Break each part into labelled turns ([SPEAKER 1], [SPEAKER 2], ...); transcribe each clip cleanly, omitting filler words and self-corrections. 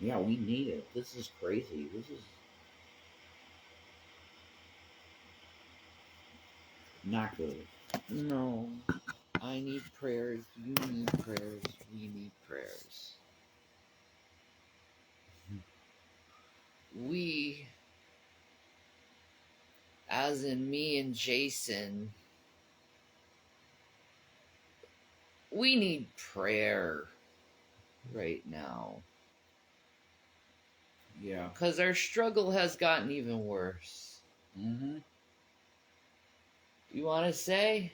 [SPEAKER 1] Yeah, we need it. This is crazy. This is not good.
[SPEAKER 2] No. I need prayers. You need prayers. We need prayers. We, as in me and Jason, we need prayer right now.
[SPEAKER 1] Yeah.
[SPEAKER 2] Because our struggle has gotten even worse.
[SPEAKER 1] Mm-hmm.
[SPEAKER 2] You want to say?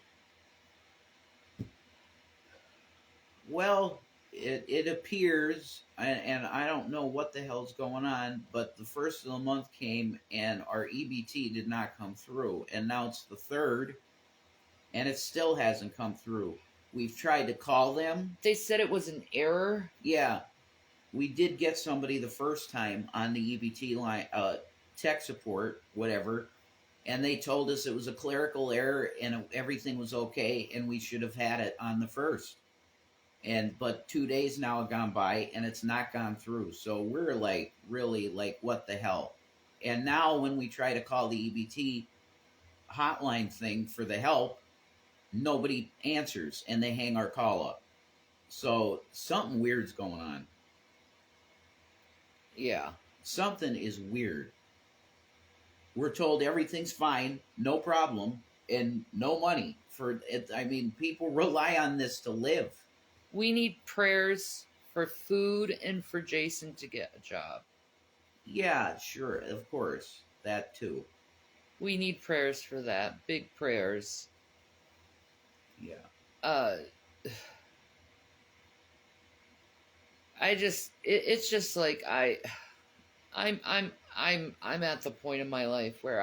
[SPEAKER 1] Well, it appears, and I don't know what the hell's going on, but the first of the month came and our EBT did not come through, and now it's the third, and it still hasn't come through. We've tried to call them.
[SPEAKER 2] They said it was an error.
[SPEAKER 1] Yeah, we did get somebody the first time on the EBT line, tech support, whatever, and they told us it was a clerical error and everything was okay, and we should have had it on the first. But 2 days now have gone by and it's not gone through. So we're like, really, like, what the hell? And now when we try to call the EBT hotline thing for the help, nobody answers and they hang our call up. So something weird's going on.
[SPEAKER 2] Yeah.
[SPEAKER 1] Something is weird. We're told everything's fine, no problem, and no money for it. I mean, people rely on this to live.
[SPEAKER 2] We need prayers for food and for Jason to get a job.
[SPEAKER 1] Yeah, sure, of course, that too.
[SPEAKER 2] We need prayers for that. Big prayers.
[SPEAKER 1] Yeah.
[SPEAKER 2] It's just like I'm at the point in my life where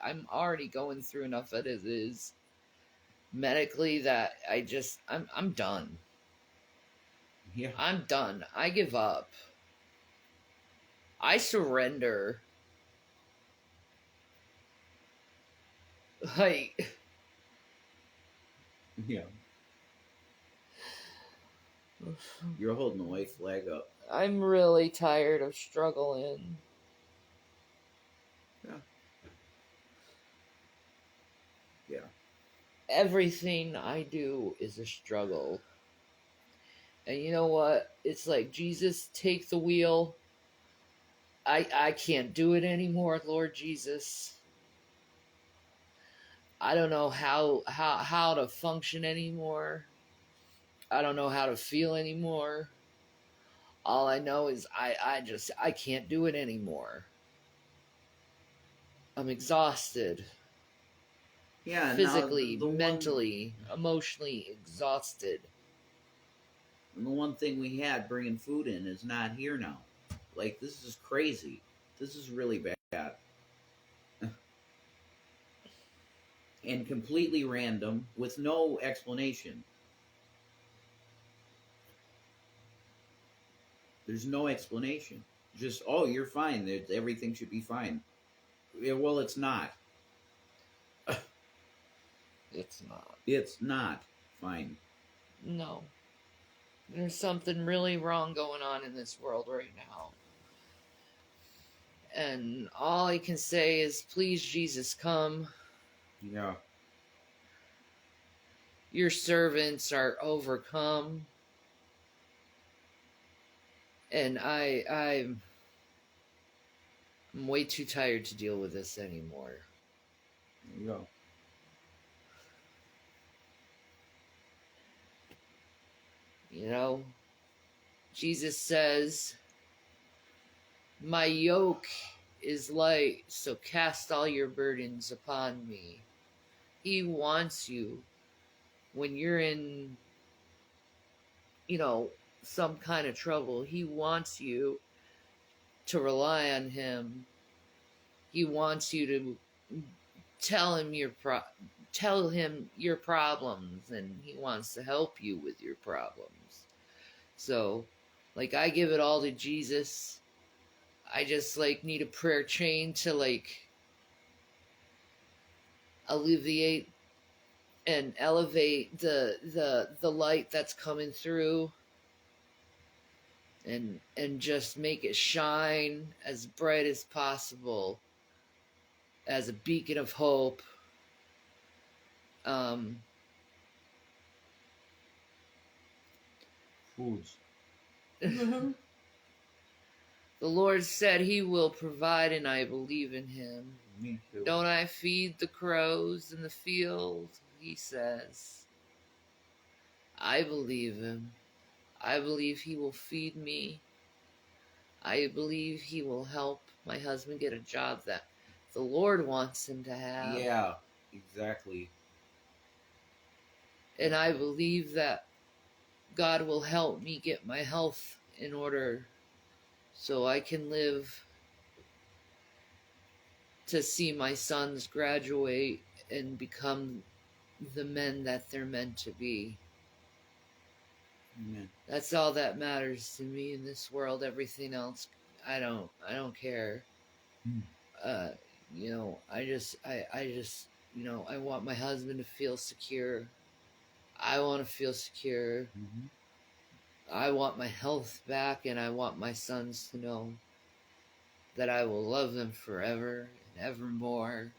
[SPEAKER 2] I'm already going through enough as it is medically that I'm done.
[SPEAKER 1] Yeah.
[SPEAKER 2] I'm done. I give up. I surrender. Like,
[SPEAKER 1] Yeah. You're holding the white flag up.
[SPEAKER 2] I'm really tired of struggling.
[SPEAKER 1] Yeah. Yeah.
[SPEAKER 2] Everything I do is a struggle. And you know what? It's like, Jesus, take the wheel. I can't do it anymore, Lord Jesus. I don't know how to function anymore. I don't know how to feel anymore. All I know is I can't do it anymore. I'm exhausted.
[SPEAKER 1] Yeah.
[SPEAKER 2] Physically,
[SPEAKER 1] Now
[SPEAKER 2] mentally, emotionally exhausted.
[SPEAKER 1] the one thing we had bringing food in is not here now. Like, this is crazy. This is really bad. And completely random with no explanation. There's no explanation. Just, oh, you're fine. Everything should be fine. Yeah, well, it's not.
[SPEAKER 2] It's not.
[SPEAKER 1] It's not fine.
[SPEAKER 2] No. There's something really wrong going on in this world right now. And all I can say is, please, Jesus, come.
[SPEAKER 1] Yeah.
[SPEAKER 2] Your servants are overcome. And I'm way too tired to deal with this anymore.
[SPEAKER 1] There you go.
[SPEAKER 2] You know, Jesus says, my yoke is light, so cast all your burdens upon me. He wants you when you're in, some kind of trouble. He wants you to rely on him. He wants you to tell him your problems, and he wants to help you with your problems. So, like, I give it all to Jesus. I just need a prayer chain to alleviate and elevate the light that's coming through. and just make it shine as bright as possible as a beacon of hope.
[SPEAKER 1] Foods.
[SPEAKER 2] The Lord said he will provide, and I believe in him.
[SPEAKER 1] Me too.
[SPEAKER 2] Don't I feed the crows in the field? He says. I believe him. I believe he will feed me. I believe he will help my husband get a job that the Lord wants him to have.
[SPEAKER 1] Yeah, exactly.
[SPEAKER 2] And I believe that God will help me get my health in order so I can live to see my sons graduate and become the men that they're meant to be.
[SPEAKER 1] Amen.
[SPEAKER 2] That's all that matters to me in this world. Everything else, I don't care. You know, I just, you know, I want my husband to feel secure. I want to feel secure.
[SPEAKER 1] Mm-hmm.
[SPEAKER 2] I want my health back, and I want my sons to know that I will love them forever and evermore.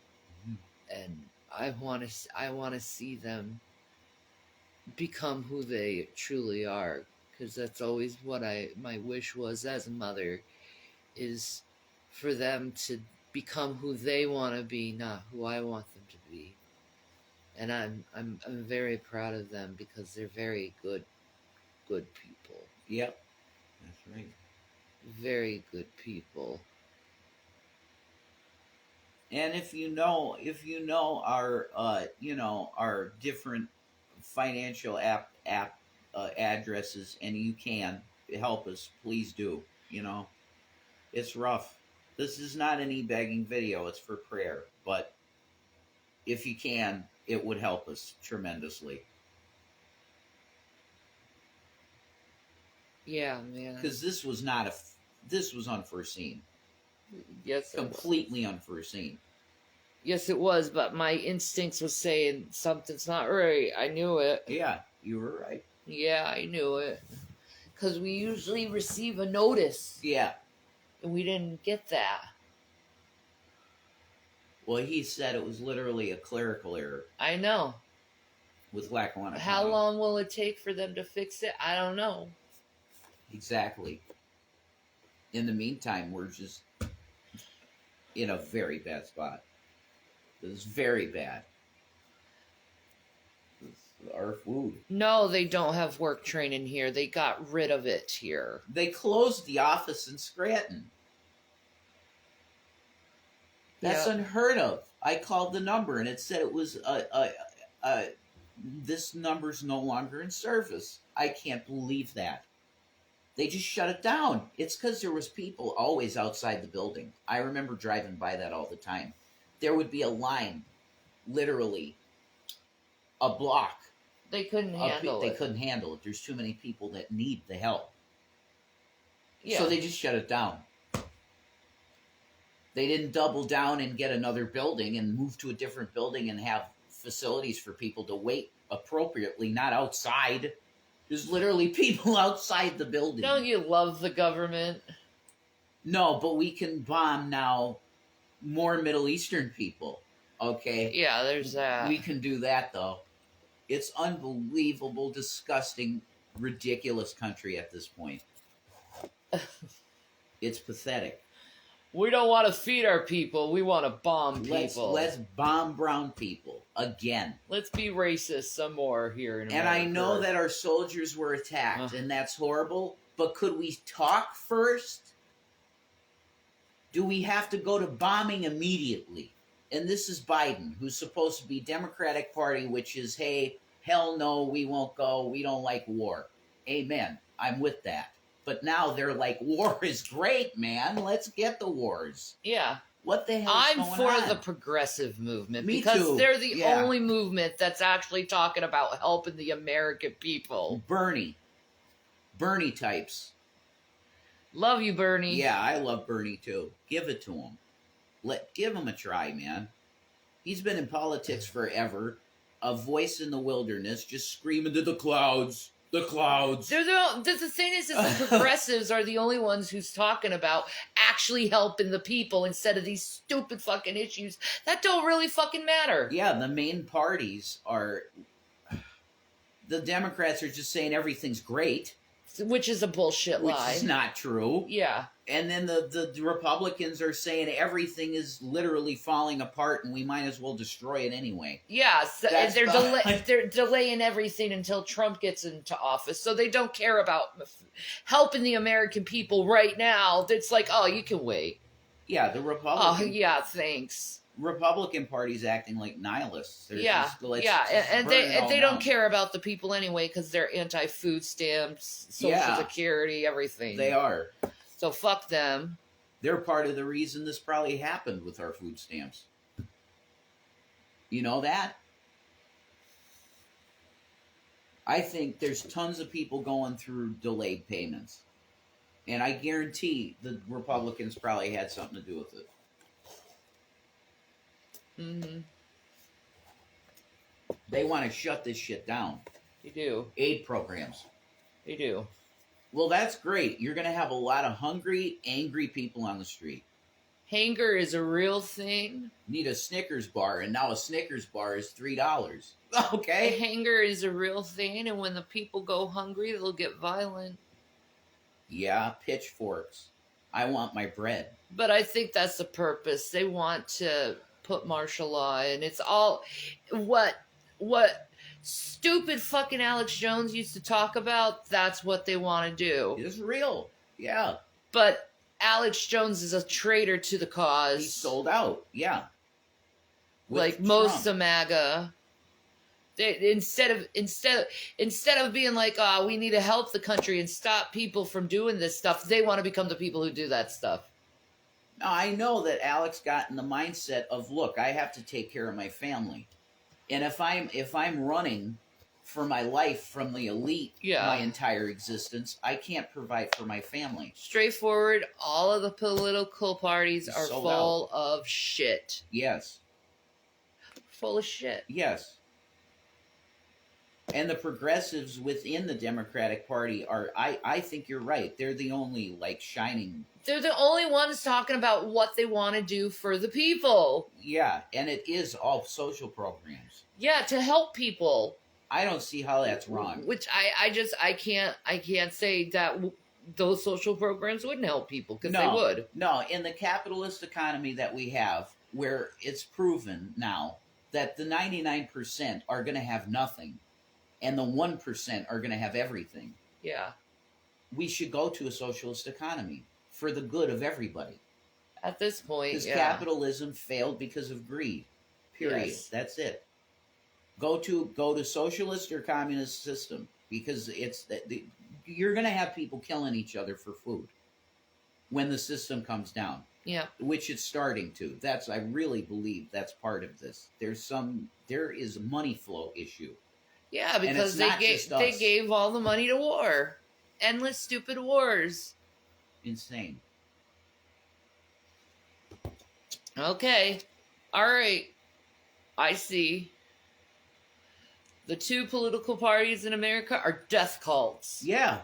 [SPEAKER 2] Mm-hmm. And I want to see them become who they truly are, because that's always what my wish was as a mother, is for them to become who they want to be, not who I want them to be. And I'm very proud of them because they're very good people.
[SPEAKER 1] Yep, that's right.
[SPEAKER 2] Very good people.
[SPEAKER 1] And if you know our our different financial addresses, and you can help us, please do. You know, it's rough. This is not an e-begging video; it's for prayer. But if you can, it would help us tremendously.
[SPEAKER 2] Yeah, man.
[SPEAKER 1] Because this was unforeseen.
[SPEAKER 2] Yes,
[SPEAKER 1] completely unforeseen.
[SPEAKER 2] Yes, it was, but my instincts was saying something's not right. I knew it.
[SPEAKER 1] Yeah, you were right.
[SPEAKER 2] Yeah, I knew it. Because we usually receive a notice.
[SPEAKER 1] Yeah.
[SPEAKER 2] And we didn't get that.
[SPEAKER 1] Well, he said it was literally a clerical error.
[SPEAKER 2] I know.
[SPEAKER 1] With Lackawanna.
[SPEAKER 2] How long will it take for them to fix it? I don't know.
[SPEAKER 1] Exactly. In the meantime, we're just in a very bad spot. This is very bad. Our food.
[SPEAKER 2] No, they don't have work training here. They got rid of it here.
[SPEAKER 1] They closed the office in Scranton. That's unheard of. I called the number and it said it was this number's no longer in service. I can't believe that. They just shut it down. It's because there was people always outside the building. I remember driving by that all the time. There would be a line, literally, a block.
[SPEAKER 2] They couldn't handle it.
[SPEAKER 1] They couldn't handle it. There's too many people that need the help.
[SPEAKER 2] Yeah.
[SPEAKER 1] So they just shut it down. They didn't double down and get another building and move to a different building and have facilities for people to wait appropriately, not outside. There's literally people outside the building.
[SPEAKER 2] Don't you love the government?
[SPEAKER 1] No, but we can bomb now more Middle Eastern people. Okay?
[SPEAKER 2] Yeah, there's that.
[SPEAKER 1] We can do that, though. It's unbelievable, disgusting, ridiculous country at this point. It's pathetic.
[SPEAKER 2] We don't want to feed our people. We want to bomb people.
[SPEAKER 1] Let's bomb brown people again.
[SPEAKER 2] Let's be racist some more here in America.
[SPEAKER 1] And I know that our soldiers were attacked, and that's horrible. But could we talk first? Do we have to go to bombing immediately? And this is Biden, who's supposed to be Democratic Party, which is, hey, hell no, we won't go. We don't like war. Amen. I'm with that. But now they're like, war is great, man. Let's get the wars.
[SPEAKER 2] Yeah.
[SPEAKER 1] What the hell is going on?
[SPEAKER 2] I'm for the progressive movement.
[SPEAKER 1] Me
[SPEAKER 2] because
[SPEAKER 1] too.
[SPEAKER 2] They're the only movement that's actually talking about helping the American people.
[SPEAKER 1] Bernie types.
[SPEAKER 2] Love you, Bernie.
[SPEAKER 1] Yeah, I love Bernie too. Give it to him. Give him a try, man. He's been in politics forever. A voice in the wilderness, just screaming to the clouds. The clouds.
[SPEAKER 2] The thing is the progressives are the only ones who's talking about actually helping the people instead of these stupid fucking issues that don't really fucking matter.
[SPEAKER 1] Yeah, the main parties are... The Democrats are just saying everything's great.
[SPEAKER 2] Which is a bullshit lie.
[SPEAKER 1] Which is not true.
[SPEAKER 2] Yeah.
[SPEAKER 1] And then the Republicans are saying everything is literally falling apart and we might as well destroy it anyway.
[SPEAKER 2] Yeah, so they're delaying everything until Trump gets into office. So they don't care about helping the American people right now. It's like, oh, you can wait.
[SPEAKER 1] Yeah, the Republican...
[SPEAKER 2] Oh, yeah, thanks.
[SPEAKER 1] Republican Party's acting like nihilists. They're just,
[SPEAKER 2] and they don't care about the people anyway because they're anti-food stamps, Social Security, everything.
[SPEAKER 1] They are.
[SPEAKER 2] So fuck them.
[SPEAKER 1] They're part of the reason this probably happened with our food stamps. You know that? I think there's tons of people going through delayed payments. And I guarantee the Republicans probably had something to do with it.
[SPEAKER 2] Mm-hmm.
[SPEAKER 1] They want to shut this shit down.
[SPEAKER 2] They do.
[SPEAKER 1] Aid programs.
[SPEAKER 2] They do.
[SPEAKER 1] Well, that's great. You're going to have a lot of hungry, angry people on the street.
[SPEAKER 2] Hunger is a real thing.
[SPEAKER 1] Need a Snickers bar, and now a Snickers bar is $3. Okay.
[SPEAKER 2] Hunger is a real thing, and when the people go hungry, they'll get violent.
[SPEAKER 1] Yeah, pitchforks. I want my bread.
[SPEAKER 2] But I think that's the purpose. They want to put martial law, and it's all what stupid fucking Alex Jones used to talk about. That's what they want to do.
[SPEAKER 1] It's real. Yeah.
[SPEAKER 2] But Alex Jones is a traitor to the cause.
[SPEAKER 1] He sold out. Yeah.
[SPEAKER 2] Like Trump. Most of MAGA. They, instead of being like, oh, we need to help the country and stop people from doing this stuff, they want to become the people who do that stuff.
[SPEAKER 1] Now, I know that Alex got in the mindset of, look, I have to take care of my family. And if I'm running for my life from the elite my entire existence, I can't provide for my family.
[SPEAKER 2] Straightforward, all of the political parties are full of shit.
[SPEAKER 1] Yes.
[SPEAKER 2] Full of shit.
[SPEAKER 1] Yes. And the progressives within the Democratic Party are, I think you're right. They're the only, shining...
[SPEAKER 2] They're the only ones talking about what they want to do for the people.
[SPEAKER 1] Yeah, and it is all social programs.
[SPEAKER 2] Yeah, to help people.
[SPEAKER 1] I don't see how that's wrong.
[SPEAKER 2] Which I can't say that those social programs wouldn't help people, because they would.
[SPEAKER 1] No, in the capitalist economy that we have, where it's proven now that the 99% are going to have nothing, and the 1% are going to have everything.
[SPEAKER 2] Yeah.
[SPEAKER 1] We should go to a socialist economy for the good of everybody.
[SPEAKER 2] At this point,
[SPEAKER 1] because capitalism failed because of greed. Period. Yes. That's it. Go to socialist or communist system, because you're going to have people killing each other for food when the system comes down.
[SPEAKER 2] Yeah.
[SPEAKER 1] Which it's starting to. I really believe that's part of this. There is a money flow issue.
[SPEAKER 2] Yeah, because they gave all the money to war. Endless stupid wars.
[SPEAKER 1] Insane.
[SPEAKER 2] Okay. All right. I see. The two political parties in America are death cults.
[SPEAKER 1] Yeah.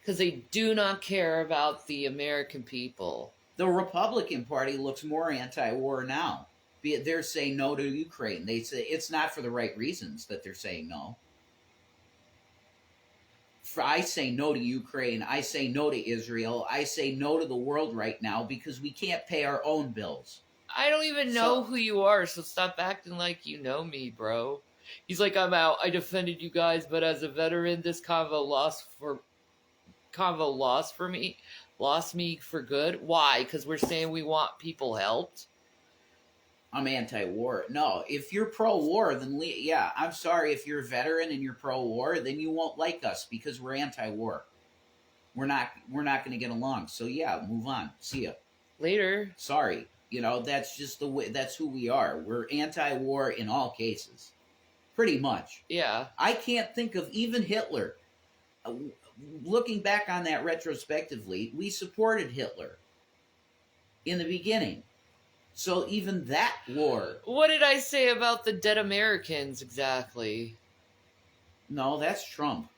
[SPEAKER 2] Because they do not care about the American people.
[SPEAKER 1] The Republican Party looks more anti-war now. They're saying no to Ukraine. They say it's not for the right reasons that they're saying no. I say no to Ukraine. I say no to Israel. I say no to the world right now because we can't pay our own bills.
[SPEAKER 2] I don't even know who you are, so stop acting like you know me, bro. He's like, I'm out. I defended you guys, but as a veteran, this convo lost me for good. Why? Because we're saying we want people helped.
[SPEAKER 1] I'm anti-war. No, if you're pro-war, then yeah, I'm sorry. If you're a veteran and you're pro-war, then you won't like us because we're anti-war. We're not going to get along. So yeah, move on. See ya.
[SPEAKER 2] Later.
[SPEAKER 1] Sorry. That's just the way. That's who we are. We're anti-war in all cases. Pretty much.
[SPEAKER 2] Yeah.
[SPEAKER 1] I can't think of even Hitler. Looking back on that retrospectively, we supported Hitler in the beginning. So even that war...
[SPEAKER 2] What did I say about the dead Americans, exactly?
[SPEAKER 1] No, that's Trump.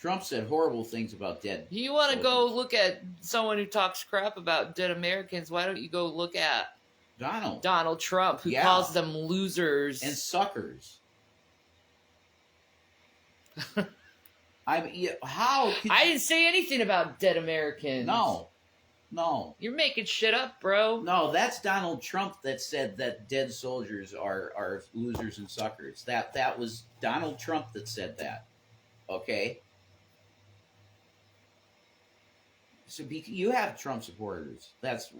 [SPEAKER 1] Trump said horrible things about dead.
[SPEAKER 2] You want to go
[SPEAKER 1] soldiers.
[SPEAKER 2] look at someone who talks crap about dead Americans? Why don't you go look at Donald Trump, who calls them losers
[SPEAKER 1] and suckers? How could
[SPEAKER 2] I didn't say anything about dead Americans.
[SPEAKER 1] No.
[SPEAKER 2] You're making shit up, bro.
[SPEAKER 1] No, that's Donald Trump that said that dead soldiers are losers and suckers. That was Donald Trump that said that. Okay? So you have Trump supporters. That's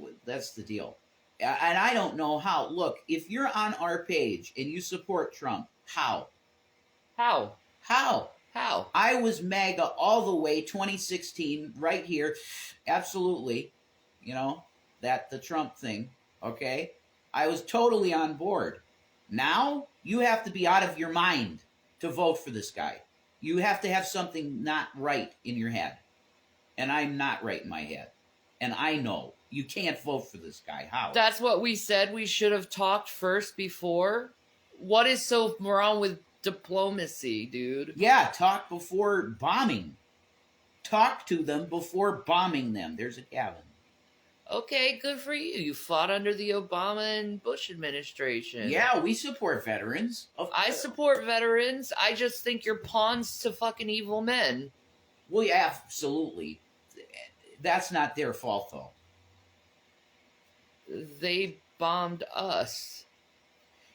[SPEAKER 1] the deal. And I don't know how. Look, if you're on our page and you support Trump, how?
[SPEAKER 2] How?
[SPEAKER 1] I was MAGA all the way 2016 right here. Absolutely. You know, the Trump thing, okay? I was totally on board. Now, you have to be out of your mind to vote for this guy. You have to have something not right in your head. And I'm not right in my head. And I know you can't vote for this guy. How?
[SPEAKER 2] That's what we said. We should have talked first before. What is so wrong with diplomacy, dude?
[SPEAKER 1] Yeah, talk before bombing. Talk to them before bombing them. There's a Gavin.
[SPEAKER 2] Okay, good for you. You fought under the Obama and Bush administration.
[SPEAKER 1] Yeah, we support veterans.
[SPEAKER 2] I support veterans. I just think you're pawns to fucking evil men.
[SPEAKER 1] Well, yeah, absolutely. That's not their fault, though.
[SPEAKER 2] They bombed us.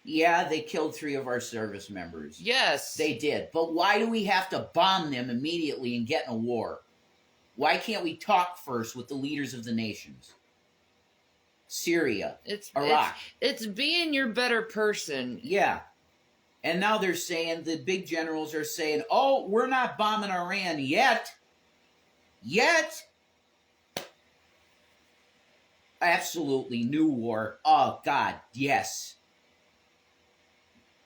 [SPEAKER 1] Yeah, they killed 3 of our service members.
[SPEAKER 2] Yes.
[SPEAKER 1] They did. But why do we have to bomb them immediately and get in a war? Why can't we talk first with the leaders of the nations? Syria, Iraq.
[SPEAKER 2] It's being your better person.
[SPEAKER 1] Yeah. And now they're saying, the big generals are saying, oh, we're not bombing Iran yet. Absolutely. New war. Oh, God, yes.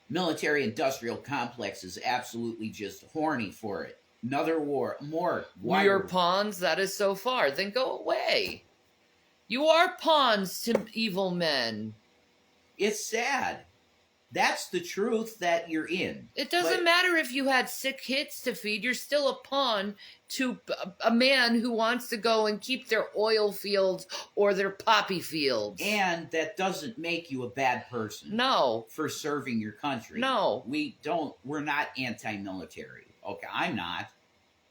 [SPEAKER 1] Military-industrial complex is absolutely just horny for it. Another war. More.
[SPEAKER 2] We are pawns. That is so far. Then go away. You are pawns to evil men.
[SPEAKER 1] It's sad. That's the truth that you're in.
[SPEAKER 2] It doesn't matter if you had 6 kids to feed. You're still a pawn to a man who wants to go and keep their oil fields or their poppy fields.
[SPEAKER 1] And that doesn't make you a bad person.
[SPEAKER 2] No.
[SPEAKER 1] For serving your country.
[SPEAKER 2] No.
[SPEAKER 1] We're not anti-military. Okay, I'm not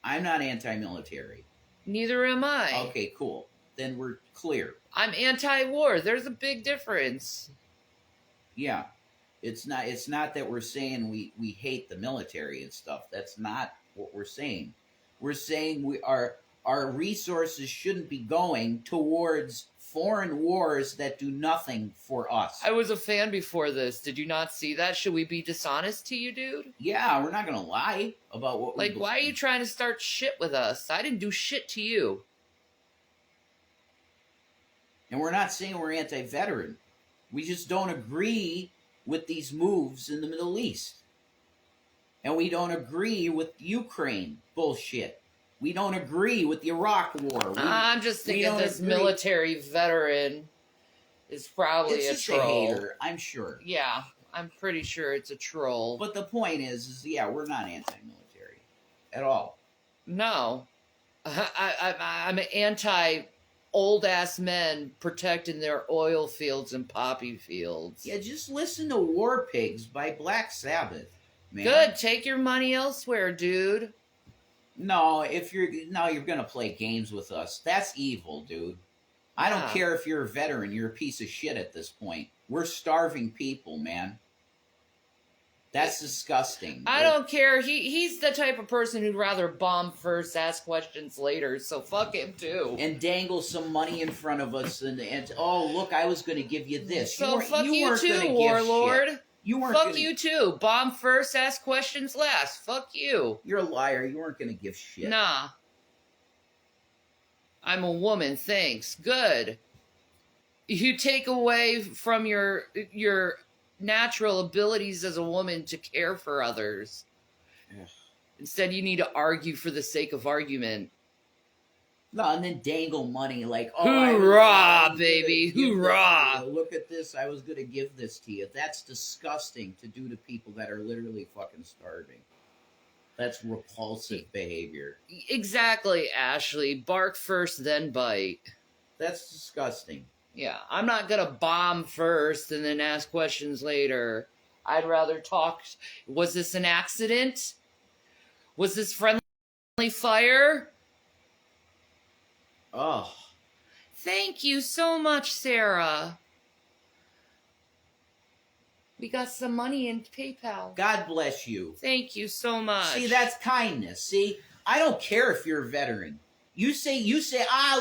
[SPEAKER 1] anti-military.
[SPEAKER 2] Neither am I.
[SPEAKER 1] Okay, cool. Then we're clear.
[SPEAKER 2] I'm anti-war. There's a big difference.
[SPEAKER 1] Yeah. It's not that we're saying we hate the military and stuff. That's not what we're saying. We're saying our resources shouldn't be going towards foreign wars that do nothing for us.
[SPEAKER 2] I was a fan before this. Did you not see that? Should we be dishonest to you, dude?
[SPEAKER 1] Yeah, we're not going to lie about what we...
[SPEAKER 2] why are you trying to start shit with us? I didn't do shit to you.
[SPEAKER 1] And we're not saying we're anti-veteran. We just don't agree with these moves in the Middle East. And we don't agree with Ukraine bullshit. We don't agree with the Iraq war.
[SPEAKER 2] I'm just thinking this military veteran is probably a troll.
[SPEAKER 1] A hater, I'm sure.
[SPEAKER 2] Yeah, I'm pretty sure it's a troll.
[SPEAKER 1] But the point is yeah, we're not anti-military at all.
[SPEAKER 2] No. I'm anti old-ass men protecting their oil fields and poppy fields.
[SPEAKER 1] Yeah, just listen to War Pigs by Black Sabbath, man.
[SPEAKER 2] Good, take your money elsewhere, dude.
[SPEAKER 1] No, you're gonna play games with us. That's evil, dude. I don't care if you're a veteran, you're a piece of shit at this point. We're starving people, man. That's disgusting.
[SPEAKER 2] I don't care. He's the type of person who'd rather bomb first, ask questions later, so fuck him too.
[SPEAKER 1] And dangle some money in front of us and oh, look, I was going to give you this.
[SPEAKER 2] So fuck you too, warlord.
[SPEAKER 1] Fuck
[SPEAKER 2] you too. Bomb first, ask questions last. Fuck you.
[SPEAKER 1] You're a liar. You weren't going to give shit.
[SPEAKER 2] Nah. I'm a woman, thanks. Good. You take away from your natural abilities as a woman to care for others.
[SPEAKER 1] Ugh.
[SPEAKER 2] Instead, you need to argue for the sake of argument.
[SPEAKER 1] No, and then dangle money like, oh,
[SPEAKER 2] hoorah, baby, hoorah!
[SPEAKER 1] Look at this, I was going to give this to you. That's disgusting to do to people that are literally fucking starving. That's repulsive behavior.
[SPEAKER 2] Exactly, Ashley. Bark first, then bite.
[SPEAKER 1] That's disgusting.
[SPEAKER 2] Yeah, I'm not gonna bomb first and then ask questions later. I'd rather talk. Was this an accident? Was this friendly fire?
[SPEAKER 1] Oh,
[SPEAKER 2] Thank you so much, Sarah. We got some money in PayPal.
[SPEAKER 1] God bless you.
[SPEAKER 2] Thank you so much.
[SPEAKER 1] See, that's kindness. See, I don't care if you're a veteran. You say,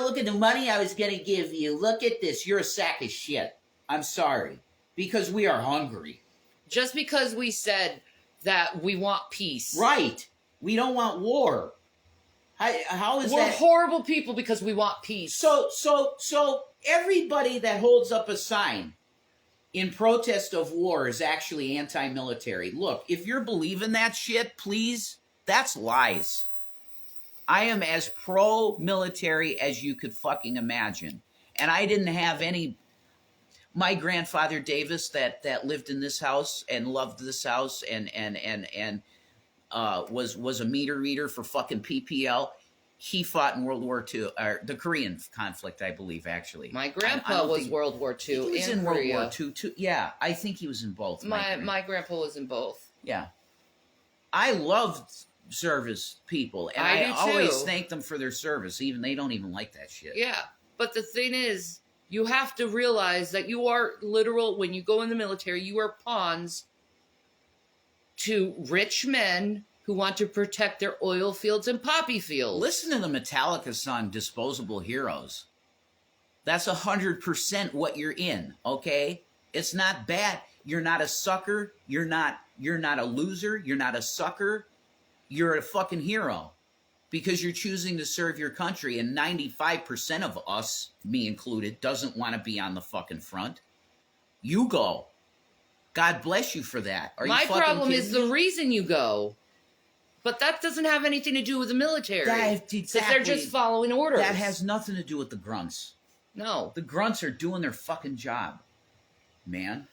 [SPEAKER 1] look at the money I was going to give you. Look at this. You're a sack of shit. I'm sorry. Because we are hungry.
[SPEAKER 2] Just because we said that we want peace.
[SPEAKER 1] Right. We don't want war. How is
[SPEAKER 2] We're
[SPEAKER 1] that?
[SPEAKER 2] We're horrible people because we want peace.
[SPEAKER 1] So everybody that holds up a sign in protest of war is actually anti-military. Look, if you're believing that shit, please, that's lies. I am as pro-military as you could fucking imagine. And I didn't have any... My grandfather Davis that lived in this house and loved this house and was a meter reader for fucking PPL. He fought in World War II, or the Korean conflict, I believe, actually.
[SPEAKER 2] My grandpa was World War II.
[SPEAKER 1] He was in
[SPEAKER 2] Korea.
[SPEAKER 1] World War II, too. Yeah, I think he was in both.
[SPEAKER 2] My grandpa was in both.
[SPEAKER 1] Yeah. I loved service people, and I always thank them for their service, even they don't even like that shit.
[SPEAKER 2] Yeah, but the thing is, you have to realize that you are literal, when you go in the military, you are pawns to rich men who want to protect their oil fields and poppy fields.
[SPEAKER 1] Listen to the Metallica song, Disposable Heroes. That's 100% what you're in, okay? It's not bad. You're not a sucker. You're not a loser. You're not a sucker. You're a fucking hero because you're choosing to serve your country, and 95% of us, me included, doesn't want to be on the fucking front. You go. God bless you for that. Are
[SPEAKER 2] My
[SPEAKER 1] you fucking
[SPEAKER 2] problem
[SPEAKER 1] kidding
[SPEAKER 2] is
[SPEAKER 1] me?
[SPEAKER 2] the reason you go. But that doesn't have anything to do with the military.
[SPEAKER 1] Exactly.
[SPEAKER 2] They're just following orders.
[SPEAKER 1] That has nothing to do with the grunts.
[SPEAKER 2] No.
[SPEAKER 1] The grunts are doing their fucking job, man.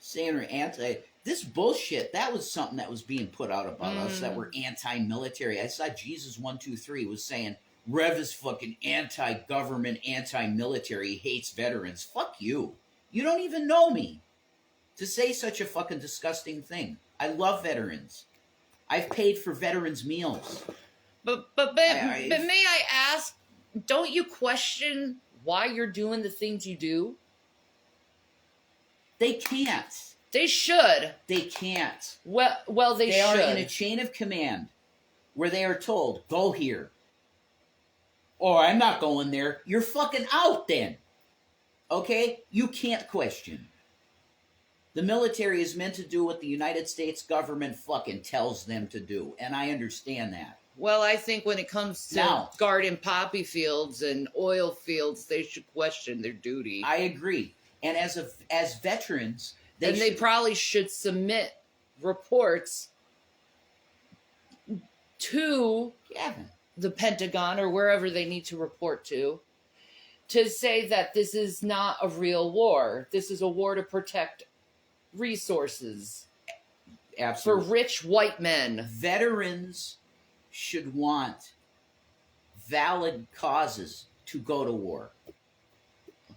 [SPEAKER 1] Saying we're this bullshit, that was something that was being put out about us, that we're anti-military. I saw Jesus 123 was saying, Rev is fucking anti-government, anti-military, he hates veterans. Fuck you. You don't even know me to say such a fucking disgusting thing. I love veterans. I've paid for veterans' meals.
[SPEAKER 2] But may I ask, don't you question why you're doing the things you do?
[SPEAKER 1] They can't.
[SPEAKER 2] They should.
[SPEAKER 1] They can't.
[SPEAKER 2] Well, they should.
[SPEAKER 1] They are in a chain of command where they are told, go here. Or I'm not going there. You're fucking out then. Okay? You can't question. The military is meant to do what the United States government fucking tells them to do. And I understand that.
[SPEAKER 2] Well, I think when it comes to guarding poppy fields and oil fields, they should question their duty.
[SPEAKER 1] I agree. And as veterans...
[SPEAKER 2] They probably should submit reports to the Pentagon or wherever they need to report to say that this is not a real war. This is a war to protect resources.
[SPEAKER 1] Absolutely.
[SPEAKER 2] For rich white men.
[SPEAKER 1] Veterans should want valid causes to go to war.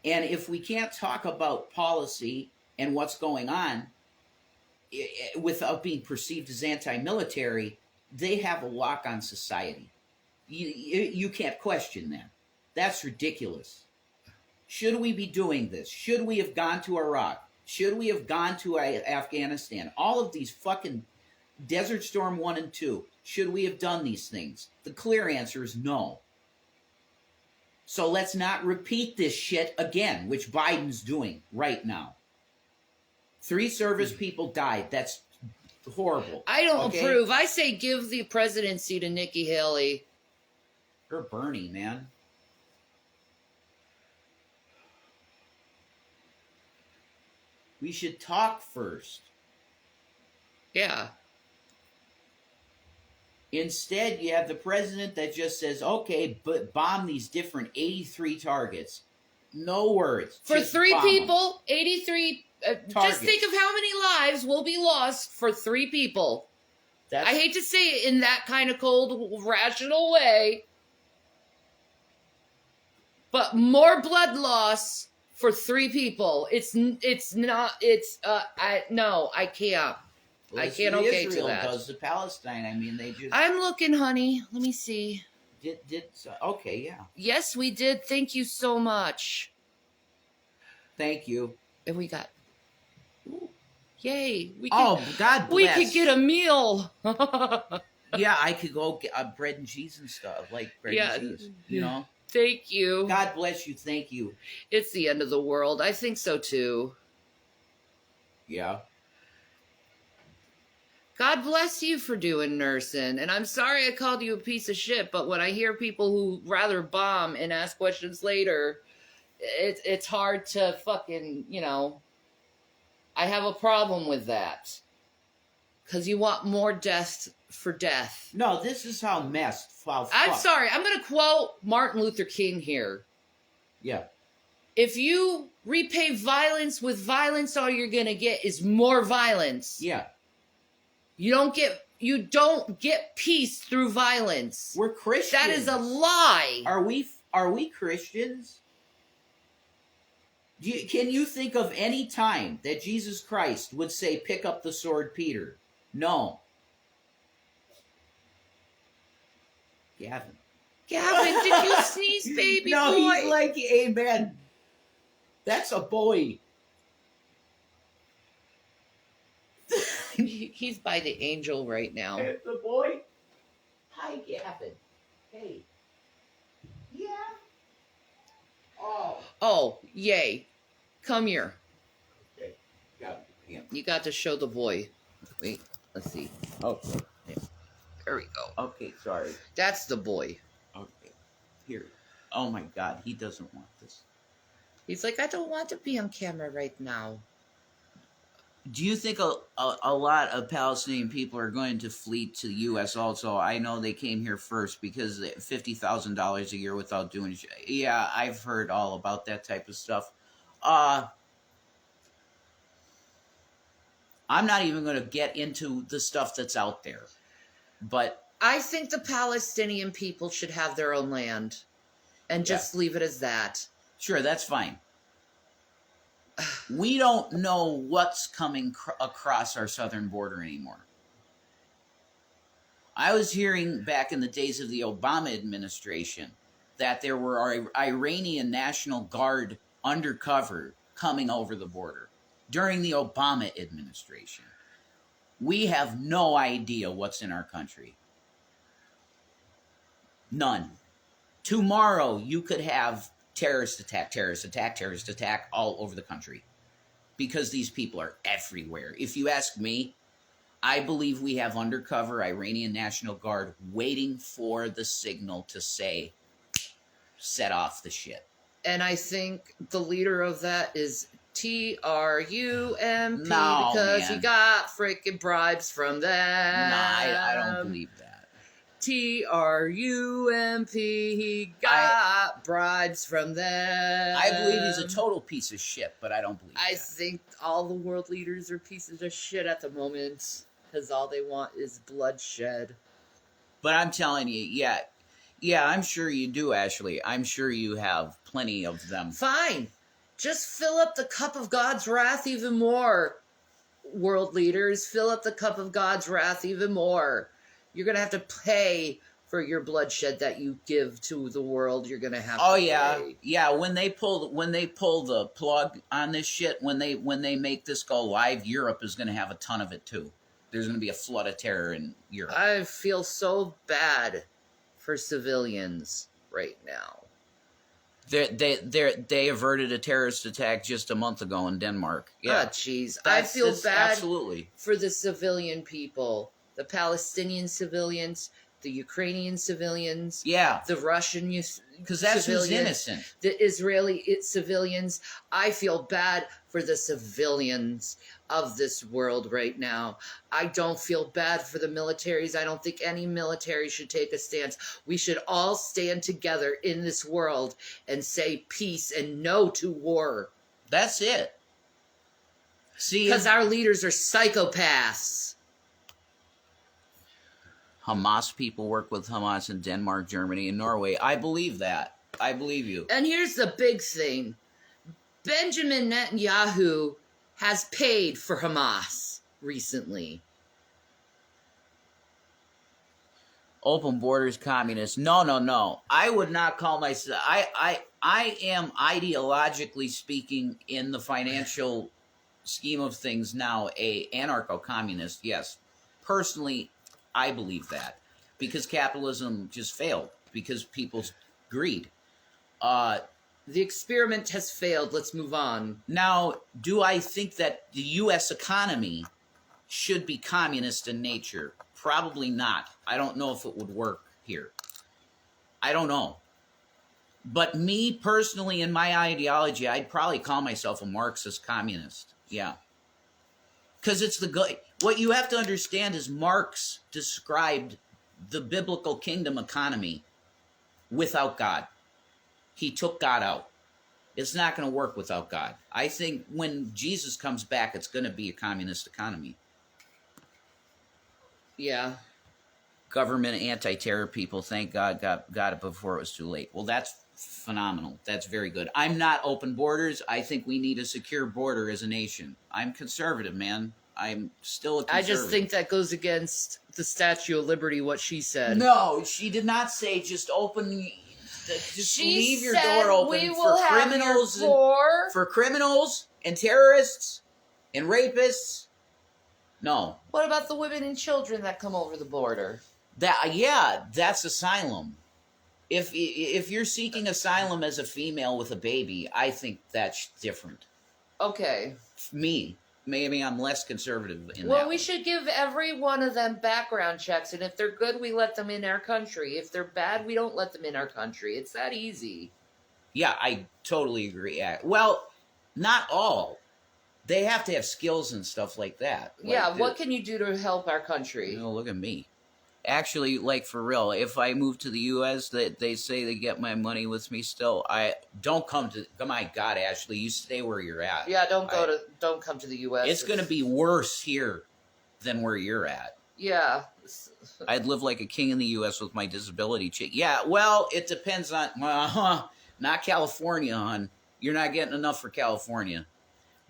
[SPEAKER 1] And if we can't talk about policy and what's going on without being perceived as anti-military, they have a lock on society. You can't question that. That's ridiculous. Should we be doing this? Should we have gone to Iraq? Should we have gone to Afghanistan? All of these fucking Desert Storm 1 and 2. Should we have done these things? The clear answer is no. So let's not repeat this shit again, which Biden's doing right now. 3 service people died. That's horrible.
[SPEAKER 2] I don't approve. I say give the presidency to Nikki Haley.
[SPEAKER 1] Or Bernie, man. We should talk first.
[SPEAKER 2] Yeah.
[SPEAKER 1] Instead, you have the president that just says, okay, but bomb these different 83 targets. No words.
[SPEAKER 2] For 3 people, 83... just think of how many lives will be lost for 3 people.
[SPEAKER 1] That's
[SPEAKER 2] I hate to say it in that kind of cold, rational way, but more blood loss for 3 people. It's not. I can't.
[SPEAKER 1] well,
[SPEAKER 2] I
[SPEAKER 1] that's
[SPEAKER 2] can't
[SPEAKER 1] what
[SPEAKER 2] okay to
[SPEAKER 1] Israel
[SPEAKER 2] that.
[SPEAKER 1] does to Palestine. I mean, they just
[SPEAKER 2] I'm looking, honey. Let me see.
[SPEAKER 1] did. Okay, yeah.
[SPEAKER 2] Yes, we did. Thank you so much.
[SPEAKER 1] Thank you.
[SPEAKER 2] And we got. Yay!
[SPEAKER 1] Oh, God
[SPEAKER 2] we
[SPEAKER 1] bless.
[SPEAKER 2] could get a meal.
[SPEAKER 1] Yeah, I could go get bread and cheese and stuff, like bread and cheese. You know.
[SPEAKER 2] Thank you.
[SPEAKER 1] God bless you. Thank you.
[SPEAKER 2] It's the end of the world. I think so too.
[SPEAKER 1] Yeah.
[SPEAKER 2] God bless you for doing nursing. And I'm sorry I called you a piece of shit, but when I hear people who rather bomb and ask questions later, it's hard to fucking, I have a problem with that. Because you want more death for death.
[SPEAKER 1] No, this is how messed.
[SPEAKER 2] I'm sorry. I'm going to quote Martin Luther King here.
[SPEAKER 1] Yeah.
[SPEAKER 2] If you repay violence with violence, all you're going to get is more violence.
[SPEAKER 1] Yeah.
[SPEAKER 2] You don't get peace through violence.
[SPEAKER 1] We're Christians.
[SPEAKER 2] That is a lie.
[SPEAKER 1] Are we Christians? Can you think of any time that Jesus Christ would say, "Pick up the sword, Peter"? No. Gavin,
[SPEAKER 2] did you sneeze, baby
[SPEAKER 1] no,
[SPEAKER 2] boy?
[SPEAKER 1] No, he's like, amen. That's a boy.
[SPEAKER 2] He's by the angel right now.
[SPEAKER 1] The boy. Hi, Gavin. Hey. Yeah.
[SPEAKER 2] Oh, yay. Come here.
[SPEAKER 1] Okay. Got him.
[SPEAKER 2] You got to show the boy. Wait, let's see.
[SPEAKER 1] Okay.
[SPEAKER 2] There we go.
[SPEAKER 1] Okay, sorry.
[SPEAKER 2] That's the boy.
[SPEAKER 1] Okay. Here. Oh my God, he doesn't want this.
[SPEAKER 2] He's like, I don't want to be on camera right now.
[SPEAKER 1] Do you think a lot of Palestinian people are going to flee to the U.S. also? I know they came here first because $50,000 a year without doing shit. Yeah, I've heard all about that type of stuff. I'm not even going to get into the stuff that's out there. But
[SPEAKER 2] I think the Palestinian people should have their own land and just leave it as that.
[SPEAKER 1] Sure, that's fine. We don't know what's coming across our southern border anymore. I was hearing back in the days of the Obama administration that there were Iranian National Guard undercover coming over the border during the Obama administration. We have no idea what's in our country. None. Tomorrow you could have terrorist attack all over the country because these people are everywhere. If you ask me, I believe we have undercover Iranian National Guard waiting for the signal to say, set off the shit.
[SPEAKER 2] And I think the leader of that is Trump
[SPEAKER 1] No,
[SPEAKER 2] because
[SPEAKER 1] man.
[SPEAKER 2] he got freaking bribes from them.
[SPEAKER 1] Nah, I don't believe that.
[SPEAKER 2] Trump, he got bribes from them.
[SPEAKER 1] I believe he's a total piece of shit, but I don't believe
[SPEAKER 2] I
[SPEAKER 1] that.
[SPEAKER 2] think all the world leaders are pieces of shit at the moment because all they want is bloodshed.
[SPEAKER 1] But I'm telling you, yeah, I'm sure you do, Ashley. I'm sure you have plenty of them.
[SPEAKER 2] Fine. Just fill up the cup of God's wrath even more, world leaders. Fill up the cup of God's wrath even more. You're going to have to pay for your bloodshed that you give to the world. You're going to have to pay.
[SPEAKER 1] Yeah, when they pull the plug on this shit, when they make this go live, Europe is going to have a ton of it too. There's going to be a flood of terror in Europe.
[SPEAKER 2] I feel so bad for civilians right now.
[SPEAKER 1] They averted a terrorist attack just a month ago in Denmark. Yeah,
[SPEAKER 2] jeez. I feel bad
[SPEAKER 1] absolutely
[SPEAKER 2] for the civilian people. The Palestinian civilians, the Ukrainian civilians, the Russian
[SPEAKER 1] because that's
[SPEAKER 2] civilians,
[SPEAKER 1] who's innocent.
[SPEAKER 2] The Israeli civilians. I feel bad for the civilians of this world right now. I don't feel bad for the militaries. I don't think any military should take a stance. We should all stand together in this world and say peace and no to war.
[SPEAKER 1] That's it. See,
[SPEAKER 2] because our leaders are psychopaths.
[SPEAKER 1] Hamas people work with Hamas in Denmark, Germany, and Norway. I believe that. I believe you.
[SPEAKER 2] And here's the big thing. Benjamin Netanyahu has paid for Hamas recently.
[SPEAKER 1] Open borders, communist. No. I would not call myself. I am ideologically speaking in the financial scheme of things now a anarcho-communist. Yes, personally, I believe that because capitalism just failed because people's greed.
[SPEAKER 2] The experiment has failed. Let's move on.
[SPEAKER 1] Now, do I think that the U.S. economy should be communist in nature? Probably not. I don't know if it would work here. I don't know. But me personally, in my ideology, I'd probably call myself a Marxist communist. Yeah. Because it's the good. What you have to understand is Marx described the biblical kingdom economy without God. He took God out. It's not going to work without God. I think when Jesus comes back, it's going to be a communist economy.
[SPEAKER 2] Yeah.
[SPEAKER 1] Government anti-terror people, thank God, got it before it was too late. Well, that's phenomenal. That's very good. I'm not open borders. I think we need a secure border as a nation. I'm conservative, man. I'm still a conservative.
[SPEAKER 2] I just think that goes against the Statue of Liberty, what she said.
[SPEAKER 1] No, she did not say just open... Just
[SPEAKER 2] she
[SPEAKER 1] leave your door open
[SPEAKER 2] we will
[SPEAKER 1] for
[SPEAKER 2] have
[SPEAKER 1] criminals
[SPEAKER 2] your door.
[SPEAKER 1] for criminals and terrorists and rapists. No.
[SPEAKER 2] What about the women and children that come over the border?
[SPEAKER 1] That's asylum. If you're seeking asylum as a female with a baby, I think that's different.
[SPEAKER 2] Okay.
[SPEAKER 1] Maybe I'm less conservative in that.
[SPEAKER 2] Well, we should give every one of them background checks, and if they're good, we let them in our country. If they're bad, we don't let them in our country. It's that easy.
[SPEAKER 1] Yeah, I totally agree. Well, not all. They have to have skills and stuff like that.
[SPEAKER 2] Yeah, what can you do to help our country?
[SPEAKER 1] Look at me. Actually, like for real, if I move to the U.S., they say they get my money with me still. I don't come to. Oh my God, Ashley, you stay where you're at.
[SPEAKER 2] Yeah, don't come to the U.S.
[SPEAKER 1] It's going to be worse here than where you're at.
[SPEAKER 2] Yeah.
[SPEAKER 1] I'd live like a king in the U.S. with my disability check. Yeah, well, it depends on. Not California, hon. You're not getting enough for California,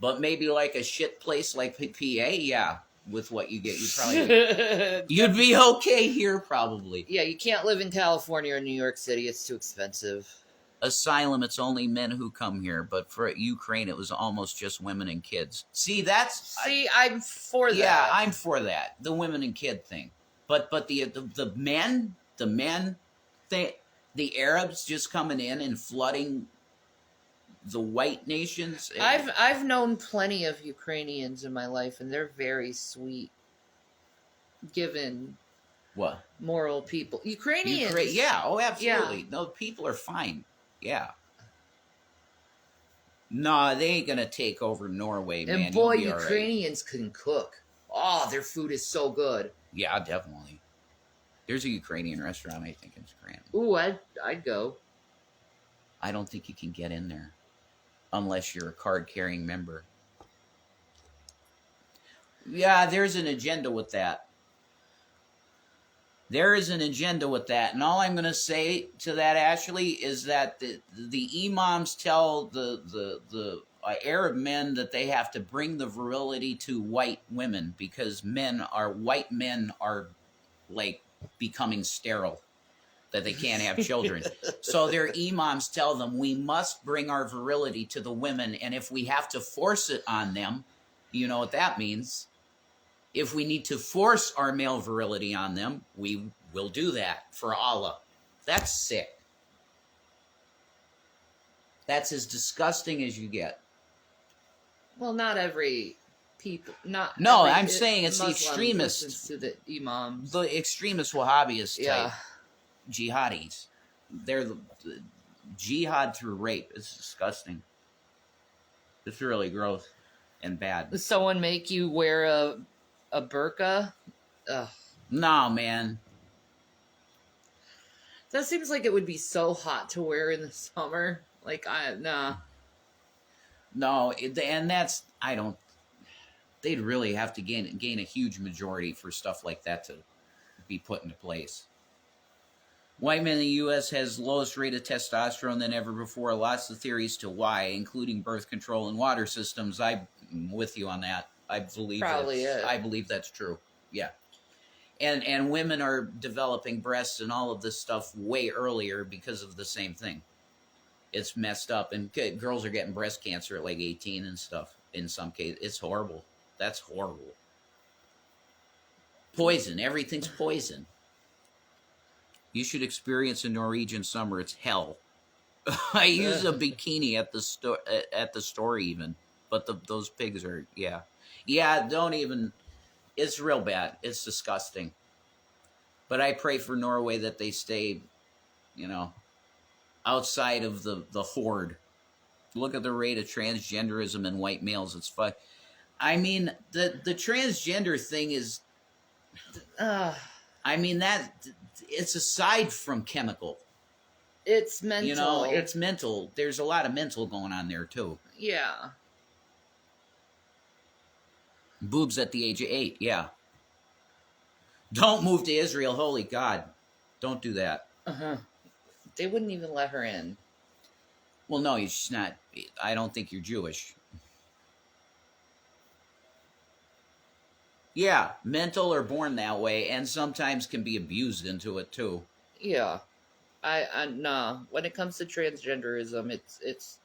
[SPEAKER 1] but maybe like a shit place like PA. Yeah. With what you get, you'd be okay here, probably.
[SPEAKER 2] Yeah, you can't live in California or New York City. It's too expensive.
[SPEAKER 1] Asylum, it's only men who come here, but for Ukraine, it was almost just women and kids. See,
[SPEAKER 2] I'm for that.
[SPEAKER 1] Yeah, I'm for that. The women and kid thing. But the men thing, the Arabs just coming in and flooding the white nations.
[SPEAKER 2] I've known plenty of Ukrainians in my life, and they're very sweet, given
[SPEAKER 1] what
[SPEAKER 2] moral people. Ukrainians,
[SPEAKER 1] yeah, oh, absolutely.
[SPEAKER 2] Yeah.
[SPEAKER 1] No, people are fine. Yeah. Nah, they ain't gonna take over Norway, man.
[SPEAKER 2] And boy, Ukrainians can cook. Oh, their food is so good.
[SPEAKER 1] Yeah, definitely. There's a Ukrainian restaurant, I think, in Scranton.
[SPEAKER 2] Ooh, I'd go.
[SPEAKER 1] I don't think you can get in there unless you're a card-carrying member. Yeah, there's an agenda with that. There is an agenda with that. And all I'm going to say to that, Ashley, is that the imams tell the Arab men that they have to bring the virility to white women because white men are like becoming sterile, that they can't have children. So their imams tell them, we must bring our virility to the women, and if we have to force it on them, you know what that means. If we need to force our male virility on them, we will do that for Allah. That's sick. That's as disgusting as you get.
[SPEAKER 2] Well, not every people. Not
[SPEAKER 1] no.
[SPEAKER 2] Every
[SPEAKER 1] I'm saying it's
[SPEAKER 2] Muslim
[SPEAKER 1] the extremists,
[SPEAKER 2] to the imams,
[SPEAKER 1] the extremist Wahhabist type jihadis. They're the jihad through rape. It's disgusting. It's really gross and bad.
[SPEAKER 2] Does someone make you wear a burqa? Ugh.
[SPEAKER 1] No, man.
[SPEAKER 2] That seems like it would be so hot to wear in the summer. Like, nah.
[SPEAKER 1] No, and that's, I don't, they'd really have to gain a huge majority for stuff like that to be put into place. White men in the U.S. has lowest rate of testosterone than ever before. Lots of theories to why, including birth control and water systems. I'm with you on that. I believe that's true. Yeah. And women are developing breasts and all of this stuff way earlier because of the same thing. It's messed up, and girls are getting breast cancer at like 18 and stuff. In some cases, it's horrible. That's horrible. Poison. Everything's poison. You should experience a Norwegian summer. It's hell. I use a bikini at the store. At the store, even. But those pigs are yeah. Don't even. It's real bad. It's disgusting. But I pray for Norway that they stay, outside of the horde. Look at the rate of transgenderism in white males. It's fun. I mean, the transgender thing is. I mean that it's aside from chemical.
[SPEAKER 2] It's mental.
[SPEAKER 1] It's mental. There's a lot of mental going on there too.
[SPEAKER 2] Yeah.
[SPEAKER 1] Boobs at the age of 8. Yeah. Don't move to Israel. Holy God. Don't do that.
[SPEAKER 2] They wouldn't even let her in.
[SPEAKER 1] Well, no, she's not. I don't think you're Jewish. Yeah, mental or born that way, and sometimes can be abused into it too.
[SPEAKER 2] Yeah. I no. When it comes to transgenderism, it's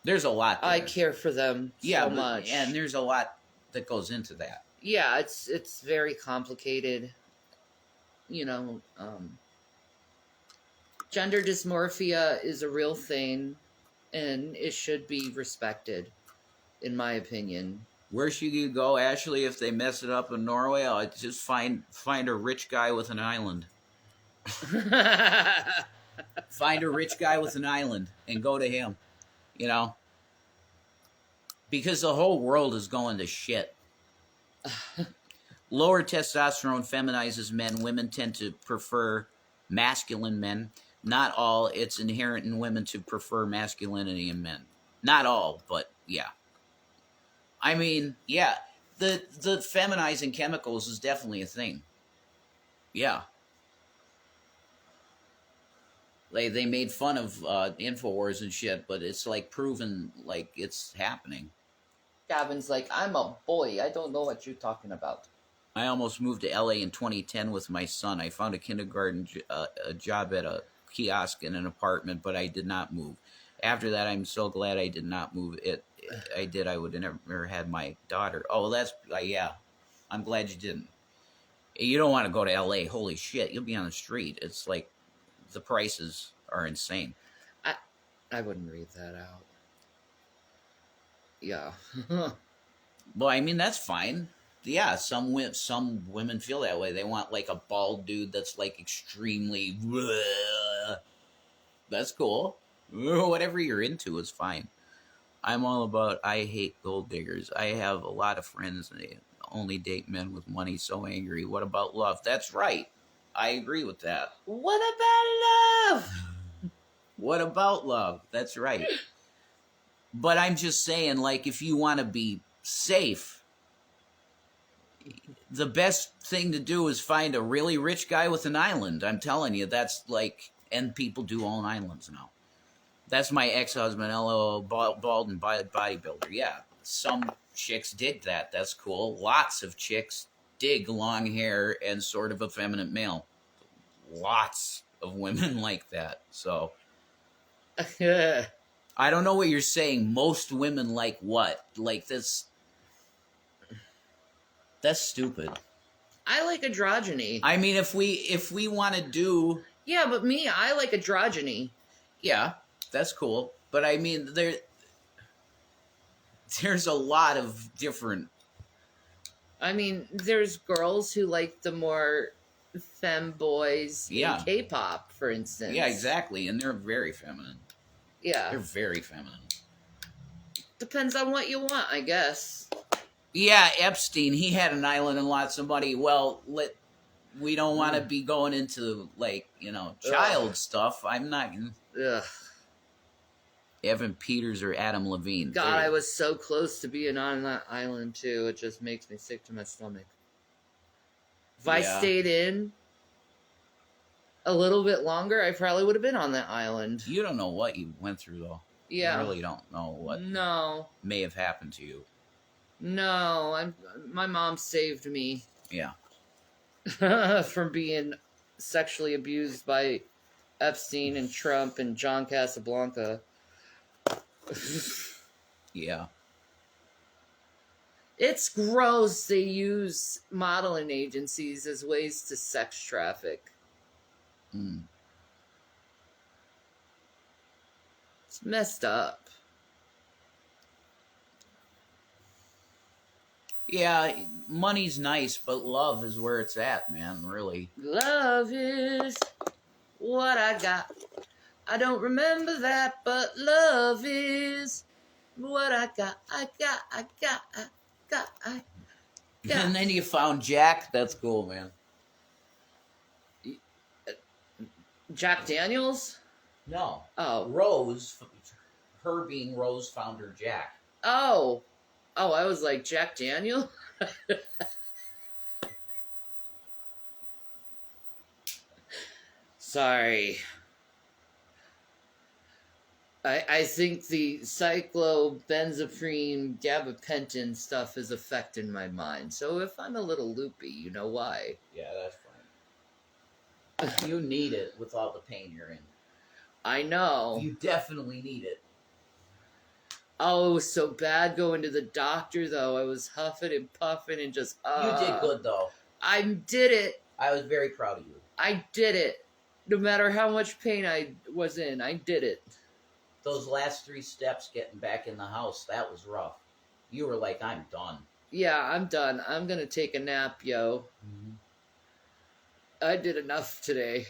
[SPEAKER 1] there's a lot there.
[SPEAKER 2] I care for them so much.
[SPEAKER 1] And there's a lot that goes into that.
[SPEAKER 2] Yeah, it's very complicated. Gender dysmorphia is a real thing, and it should be respected, in my opinion.
[SPEAKER 1] Where should you go, Ashley, if they mess it up in Norway? I'll just find a rich guy with an island. Find a rich guy with an island and go to him, because the whole world is going to shit. Lower testosterone feminizes men. Women tend to prefer masculine men. Not all. It's inherent in women to prefer masculinity in men. Not all, but yeah. I mean, yeah, the feminizing chemicals is definitely a thing. Yeah. They made fun of InfoWars and shit, but it's like proven like it's happening.
[SPEAKER 2] Gavin's like, I'm a boy. I don't know what you're talking about.
[SPEAKER 1] I almost moved to LA in 2010 with my son. I found a kindergarten a job at a kiosk in an apartment, but I did not move. After that, I'm so glad I did not move. I would have never had my daughter. Oh, that's, yeah. I'm glad you didn't. You don't want to go to LA. Holy shit. You'll be on the street. It's like the prices are insane.
[SPEAKER 2] I wouldn't read that out. Yeah.
[SPEAKER 1] Well, I mean, that's fine. Yeah, some women feel that way. They want like a bald dude that's like extremely. That's cool. Whatever you're into is fine. I'm all about, I hate gold diggers. I have a lot of friends and they only date men with money. So angry. What about love? That's right. I agree with that.
[SPEAKER 2] What about love?
[SPEAKER 1] What about love? That's right. But I'm just saying, like, if you want to be safe, the best thing to do is find a really rich guy with an island. I'm telling you, that's like, and people do own islands now. That's my ex-husband, LOL, bald and bodybuilder. Yeah, some chicks dig that. That's cool. Lots of chicks dig long hair and sort of effeminate male. Lots of women like that. So, I don't know what you're saying. Most women like what? Like this. That's stupid.
[SPEAKER 2] I like androgyny.
[SPEAKER 1] I mean, if we want to do.
[SPEAKER 2] Yeah, but I like androgyny.
[SPEAKER 1] Yeah. That's cool. But I mean, there's a lot of different.
[SPEAKER 2] I mean, there's girls who like the more femboys in K-pop, for instance.
[SPEAKER 1] Yeah, exactly. And they're very feminine.
[SPEAKER 2] Yeah.
[SPEAKER 1] They're very feminine.
[SPEAKER 2] Depends on what you want, I guess.
[SPEAKER 1] Yeah, Epstein, he had an island and lots of money. Well, we don't want to be going into, like, child stuff. I'm not.
[SPEAKER 2] Ugh.
[SPEAKER 1] Evan Peters or Adam Levine.
[SPEAKER 2] God, I was so close to being on that island, too. It just makes me sick to my stomach. If I
[SPEAKER 1] Yeah.
[SPEAKER 2] stayed in a little bit longer, I probably would have been on that island.
[SPEAKER 1] You don't know what you went through, though.
[SPEAKER 2] Yeah.
[SPEAKER 1] You really don't know what
[SPEAKER 2] No.
[SPEAKER 1] may have happened to you.
[SPEAKER 2] No. My mom saved me.
[SPEAKER 1] Yeah.
[SPEAKER 2] From being sexually abused by Epstein and Trump and John Casablanca.
[SPEAKER 1] Yeah.
[SPEAKER 2] It's gross they use modeling agencies as ways to sex traffic.
[SPEAKER 1] Mm.
[SPEAKER 2] It's messed up.
[SPEAKER 1] Yeah, money's nice, but love is where it's at, man, really.
[SPEAKER 2] Love is what I got. I don't remember that, but love is what I got. I got.
[SPEAKER 1] And then you found Jack. That's cool, man.
[SPEAKER 2] Jack Daniels?
[SPEAKER 1] No.
[SPEAKER 2] Oh.
[SPEAKER 1] Rose, her being Rose, found her Jack.
[SPEAKER 2] Oh. Oh, I was like, Jack Daniel? Sorry. I think the cyclobenzaprine gabapentin stuff is affecting my mind. So if I'm a little loopy, you know why.
[SPEAKER 1] Yeah, that's fine. You need it with all the pain you're in.
[SPEAKER 2] I know.
[SPEAKER 1] You definitely need it.
[SPEAKER 2] Oh, it was so bad going to the doctor, though. I was huffing and puffing and just...
[SPEAKER 1] You did good, though.
[SPEAKER 2] I did it.
[SPEAKER 1] I was very proud of you.
[SPEAKER 2] I did it. No matter how much pain I was in, I did it.
[SPEAKER 1] Those last 3 steps getting back in the house, that was rough. You were like, I'm done.
[SPEAKER 2] Yeah, I'm done. I'm going to take a nap, yo.
[SPEAKER 1] Mm-hmm.
[SPEAKER 2] I did enough today.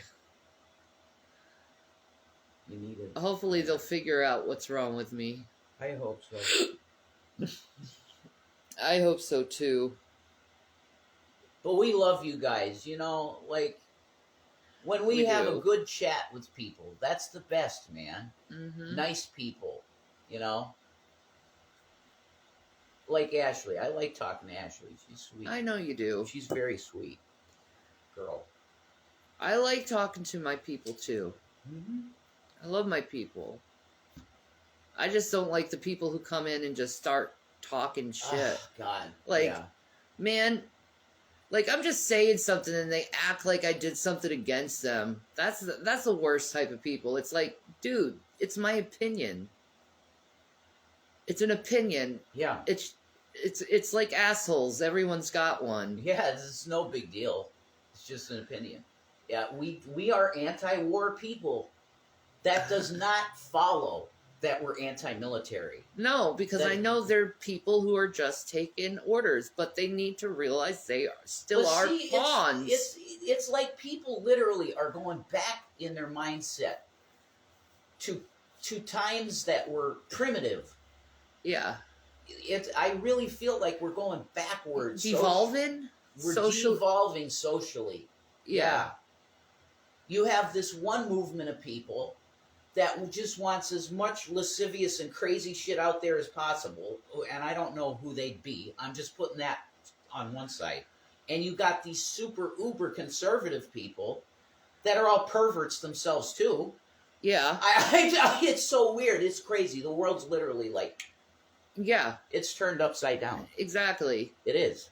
[SPEAKER 1] You need it.
[SPEAKER 2] Hopefully they'll figure out what's wrong with me.
[SPEAKER 1] I hope so.
[SPEAKER 2] I hope so, too.
[SPEAKER 1] But we love you guys, you know, like, when we have
[SPEAKER 2] do.
[SPEAKER 1] a good chat with people, that's the best, man.
[SPEAKER 2] Mm-hmm.
[SPEAKER 1] Nice people, you know? Like Ashley. I like talking to Ashley. She's sweet.
[SPEAKER 2] I know you do.
[SPEAKER 1] She's very sweet girl.
[SPEAKER 2] I like talking to my people, too.
[SPEAKER 1] Mm-hmm.
[SPEAKER 2] I love my people. I just don't like the people who come in and just start talking shit.
[SPEAKER 1] Oh, God.
[SPEAKER 2] Like,
[SPEAKER 1] yeah.
[SPEAKER 2] Man, like, I'm just saying something and they act like I did something against them. That's the worst type of people. It's like, dude, it's my opinion. It's an opinion.
[SPEAKER 1] Yeah.
[SPEAKER 2] It's like assholes. Everyone's got one.
[SPEAKER 1] Yeah, it's no big deal. It's just an opinion. Yeah, we are anti-war people. That does not follow that we're anti-military.
[SPEAKER 2] No, because I know there are people who are just taking orders, but they need to realize they still are pawns.
[SPEAKER 1] It's like people literally are going back in their mindset to times that were primitive.
[SPEAKER 2] Yeah.
[SPEAKER 1] I really feel like we're going backwards.
[SPEAKER 2] Devolving?
[SPEAKER 1] We're devolving socially. Yeah. You have this one movement of people that just wants as much lascivious and crazy shit out there as possible, and I don't know who they'd be. I'm just putting that on one side. And you got these super uber conservative people that are all perverts themselves too.
[SPEAKER 2] Yeah.
[SPEAKER 1] It's so weird. It's crazy. The world's literally like...
[SPEAKER 2] Yeah.
[SPEAKER 1] It's turned upside down.
[SPEAKER 2] Exactly.
[SPEAKER 1] It is.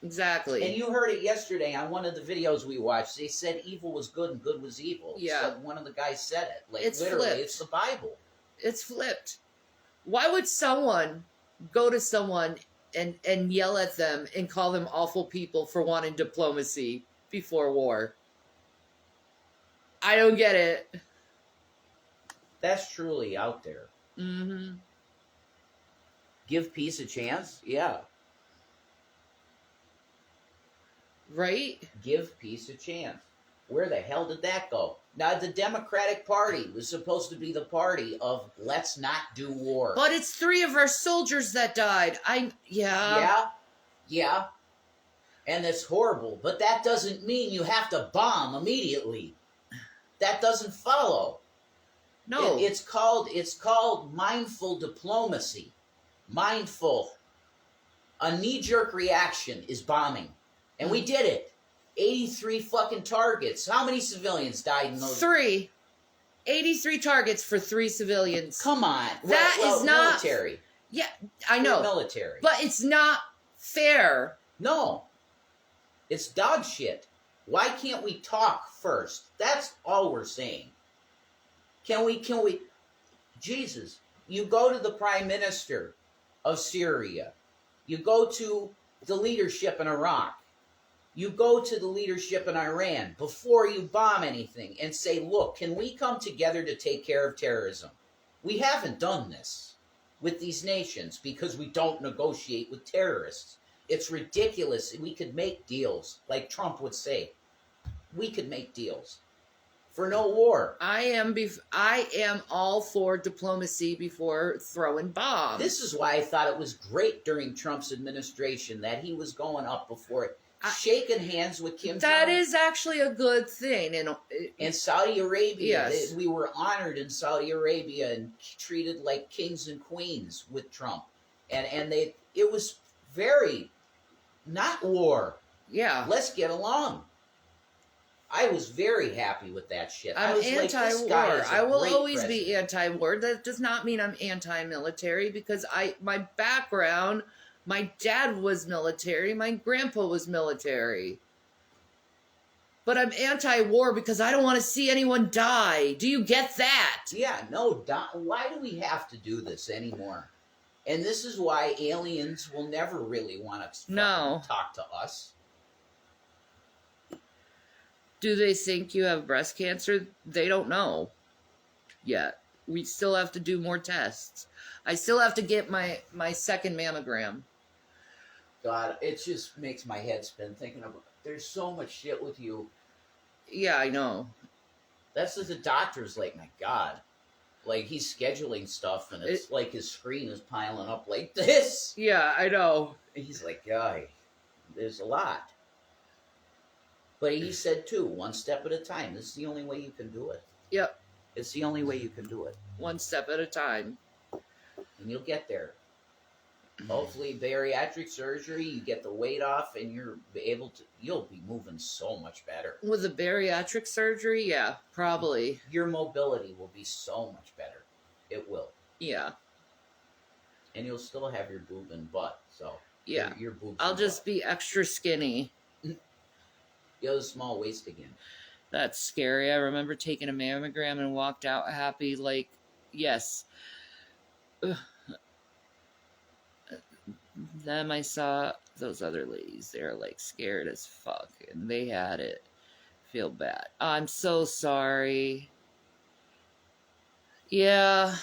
[SPEAKER 2] Exactly.
[SPEAKER 1] And you heard it yesterday on one of the videos we watched. They said evil was good and good was evil.
[SPEAKER 2] Yeah.
[SPEAKER 1] So one of the guys said it. Like,
[SPEAKER 2] it's
[SPEAKER 1] literally,
[SPEAKER 2] flipped.
[SPEAKER 1] it's the Bible.
[SPEAKER 2] It's flipped. Why would someone go to someone and yell at them and call them awful people for wanting diplomacy before war? I don't get it.
[SPEAKER 1] That's truly out there.
[SPEAKER 2] Mm-hmm.
[SPEAKER 1] Give peace a chance? Yeah.
[SPEAKER 2] Right?
[SPEAKER 1] Give peace a chance. Where the hell did that go? Now, the Democratic Party was supposed to be the party of let's not do war.
[SPEAKER 2] But it's 3 of our soldiers that died.
[SPEAKER 1] Yeah. And it's horrible. But that doesn't mean you have to bomb immediately. That doesn't follow.
[SPEAKER 2] No.
[SPEAKER 1] It's called mindful diplomacy. Mindful. A knee-jerk reaction is bombing. And we did it. 83 fucking targets. How many civilians died in those?
[SPEAKER 2] 3. 83 targets for 3 civilians.
[SPEAKER 1] Come on.
[SPEAKER 2] That is not...
[SPEAKER 1] military.
[SPEAKER 2] Yeah, I know.
[SPEAKER 1] We're military.
[SPEAKER 2] But it's not fair.
[SPEAKER 1] No. It's dog shit. Why can't we talk first? That's all we're saying. Can we... Jesus. You go to the prime minister of Syria. You go to the leadership in Iraq. You go to the leadership in Iran before you bomb anything and say, look, can we come together to take care of terrorism? We haven't done this with these nations because we don't negotiate with terrorists. It's ridiculous. We could make deals, like Trump would say. We could make deals for no war.
[SPEAKER 2] I am all for diplomacy before throwing bombs.
[SPEAKER 1] This is why I thought it was great during Trump's administration that he was going up before it. Shaking hands with Kim Jong.
[SPEAKER 2] That is actually a good thing.
[SPEAKER 1] In Saudi Arabia,
[SPEAKER 2] yes.
[SPEAKER 1] We were honored in Saudi Arabia and treated like kings and queens with Trump. And it was very, not war.
[SPEAKER 2] Yeah.
[SPEAKER 1] Let's get along. I was very happy with that shit.
[SPEAKER 2] I'm
[SPEAKER 1] I was
[SPEAKER 2] anti-war.
[SPEAKER 1] Like,
[SPEAKER 2] I will always be anti-war. That does not mean I'm anti-military because my background... My dad was military. My grandpa was military. But I'm anti-war because I don't want to see anyone die. Do you get that?
[SPEAKER 1] Yeah, no. Why do we have to do this anymore? And this is why aliens will never really want to talk to us.
[SPEAKER 2] Do they think you have breast cancer? They don't know yet. We still have to do more tests. I still have to get my second mammogram.
[SPEAKER 1] God, it just makes my head spin thinking of, there's so much shit with you.
[SPEAKER 2] Yeah, I know.
[SPEAKER 1] That's what the doctor's like, my God. Like, he's scheduling stuff, and it's like his screen is piling up like this.
[SPEAKER 2] Yeah, I know.
[SPEAKER 1] And he's like, guy, there's a lot. But he said, too, one step at a time. This is the only way you can do it.
[SPEAKER 2] Yep.
[SPEAKER 1] It's the only way you can do it.
[SPEAKER 2] One step at a time.
[SPEAKER 1] And you'll get there. Hopefully, bariatric surgery, you get the weight off, and you'll be moving so much better.
[SPEAKER 2] With the bariatric surgery, yeah, probably.
[SPEAKER 1] Your mobility will be so much better. It will.
[SPEAKER 2] Yeah.
[SPEAKER 1] And you'll still have your boob and butt, so.
[SPEAKER 2] Yeah.
[SPEAKER 1] Your boobs.
[SPEAKER 2] I'll just be extra skinny.
[SPEAKER 1] You have a small waist again.
[SPEAKER 2] That's scary. I remember taking a mammogram and walked out happy, like, yes. Ugh. Then I saw those other ladies. They're like scared as fuck, and they had it. Feel bad. I'm so sorry. Yeah.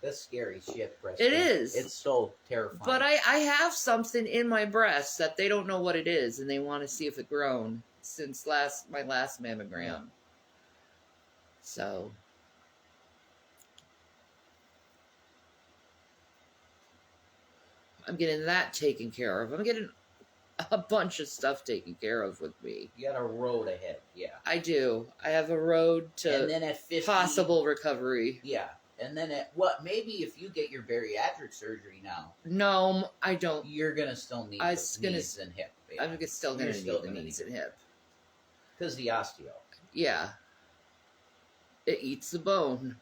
[SPEAKER 1] That's scary shit, breast.
[SPEAKER 2] It is.
[SPEAKER 1] It's so terrifying.
[SPEAKER 2] But I have something in my breast that they don't know what it is, and they want to see if it grown since my last mammogram. Yeah. So. I'm getting that taken care of. I'm getting a bunch of stuff taken care of with me.
[SPEAKER 1] You got a road ahead, yeah.
[SPEAKER 2] I do. I have a road to
[SPEAKER 1] and then at 50,
[SPEAKER 2] possible recovery.
[SPEAKER 1] Yeah. And then maybe if you get your bariatric surgery now.
[SPEAKER 2] No, I don't.
[SPEAKER 1] You're going to still need knees and hip. Yeah.
[SPEAKER 2] I'm still going to need the knees and hip.
[SPEAKER 1] Because the osteo.
[SPEAKER 2] Yeah. It eats the bone.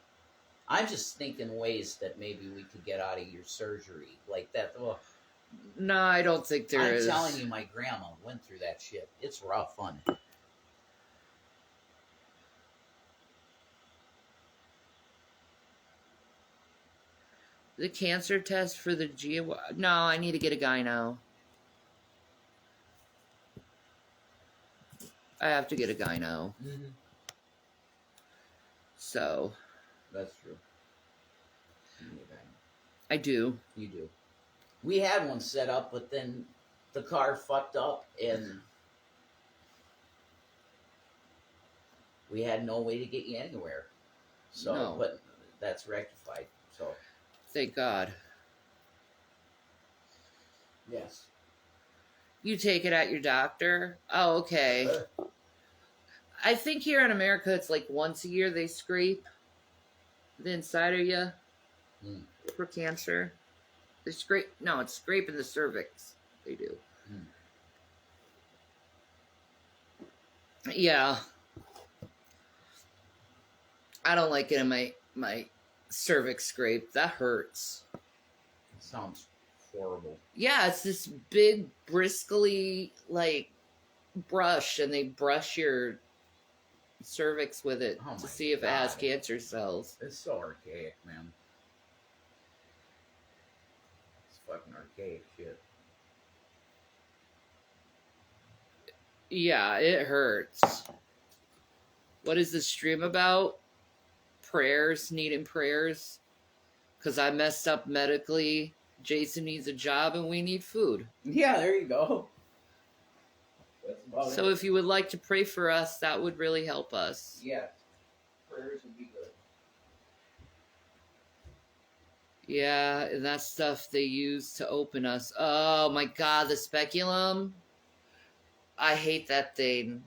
[SPEAKER 1] I'm just thinking ways that maybe we could get out of your surgery like that. Ugh.
[SPEAKER 2] No, I don't think there is.
[SPEAKER 1] I'm telling you, my grandma went through that shit. It's rough fun.
[SPEAKER 2] The cancer test for the GY. No, I need to get a gyno. I have to get a gyno.
[SPEAKER 1] Mm-hmm.
[SPEAKER 2] So.
[SPEAKER 1] That's true.
[SPEAKER 2] I do.
[SPEAKER 1] You do. We had one set up, but then the car fucked up, and we had no way to get you anywhere. So,
[SPEAKER 2] no.
[SPEAKER 1] But that's rectified. So,
[SPEAKER 2] thank God.
[SPEAKER 1] Yes.
[SPEAKER 2] You take it at your doctor? Oh, okay. I think here in America, it's like once a year they scrape the inside of you for cancer. They scrape. No, it's scraping the cervix. They do. Yeah, I don't like it in my cervix scrape. That hurts.
[SPEAKER 1] It sounds horrible.
[SPEAKER 2] Yeah, it's this big bristly like brush, and they brush your cervix with it
[SPEAKER 1] Oh
[SPEAKER 2] to
[SPEAKER 1] my
[SPEAKER 2] see if it has
[SPEAKER 1] God.
[SPEAKER 2] cancer cells.
[SPEAKER 1] It's so archaic, man. It's fucking archaic shit.
[SPEAKER 2] Yeah, it hurts. What is this stream about? Prayers, needing prayers. Because I messed up medically. Jason needs a job and we need food.
[SPEAKER 1] Yeah, there you go. That's about
[SPEAKER 2] So
[SPEAKER 1] it.
[SPEAKER 2] if you would like to pray for us, that would really help us.
[SPEAKER 1] Yeah, prayers would be good.
[SPEAKER 2] Yeah, and that stuff they use to open us. Oh my god, the speculum. I hate that thing.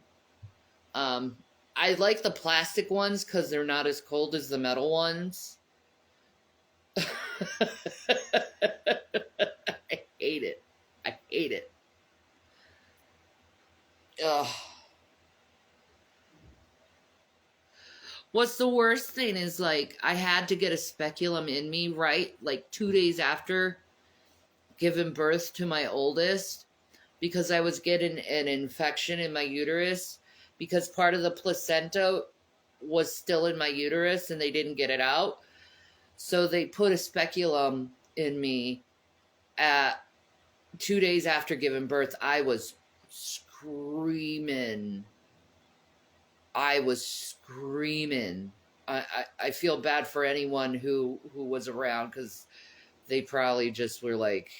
[SPEAKER 2] I like the plastic ones because they're not as cold as the metal ones. I hate it. I hate it. Ugh. What's the worst thing is, like, I had to get a speculum in me, right? Like 2 days after giving birth to my oldest, because I was getting an infection in my uterus because part of the placenta was still in my uterus and they didn't get it out. So they put a speculum in me at 2 days after giving birth. I was screaming. I feel bad for anyone who was around because they probably just were like,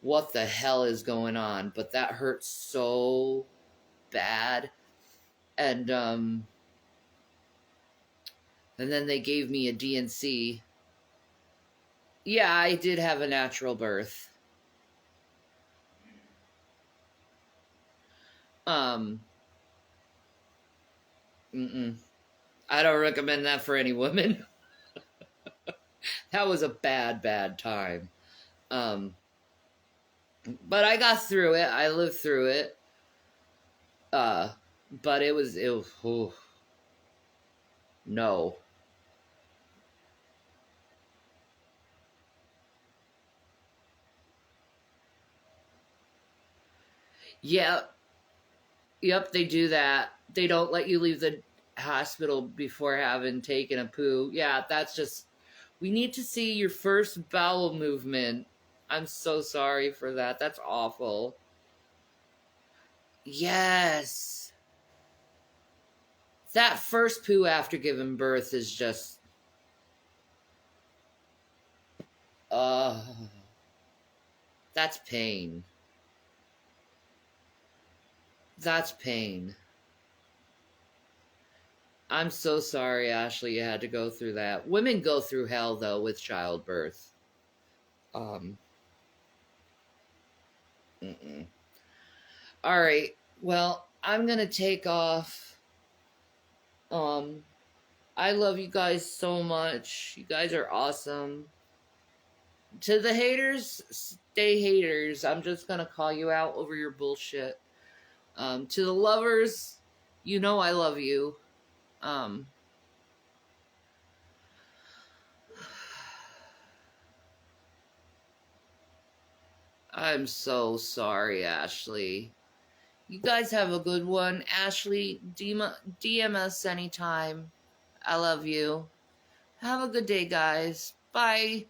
[SPEAKER 2] what the hell is going on? But that hurt so bad. And then they gave me a DNC. Yeah, I did have a natural birth. I don't recommend that for any woman. That was a bad time. But I got through it. I lived through it. But it was oh, no. Yep. Yep, they do that. They don't let you leave the hospital before having taken a poo. Yeah, that's just, we need to see your first bowel movement. I'm so sorry for that. That's awful. Yes. That first poo after giving birth is just, that's pain. That's pain. I'm so sorry, Ashley, you had to go through that. Women go through hell, though, with childbirth. Mm-mm. All right. Well, I'm going to take off. I love you guys so much. You guys are awesome. To the haters, stay haters. I'm just going to call you out over your bullshit. To the lovers, you know I love you. I'm so sorry, Ashley. You guys have a good one. Ashley, DM us anytime. I love you. Have a good day, guys. Bye.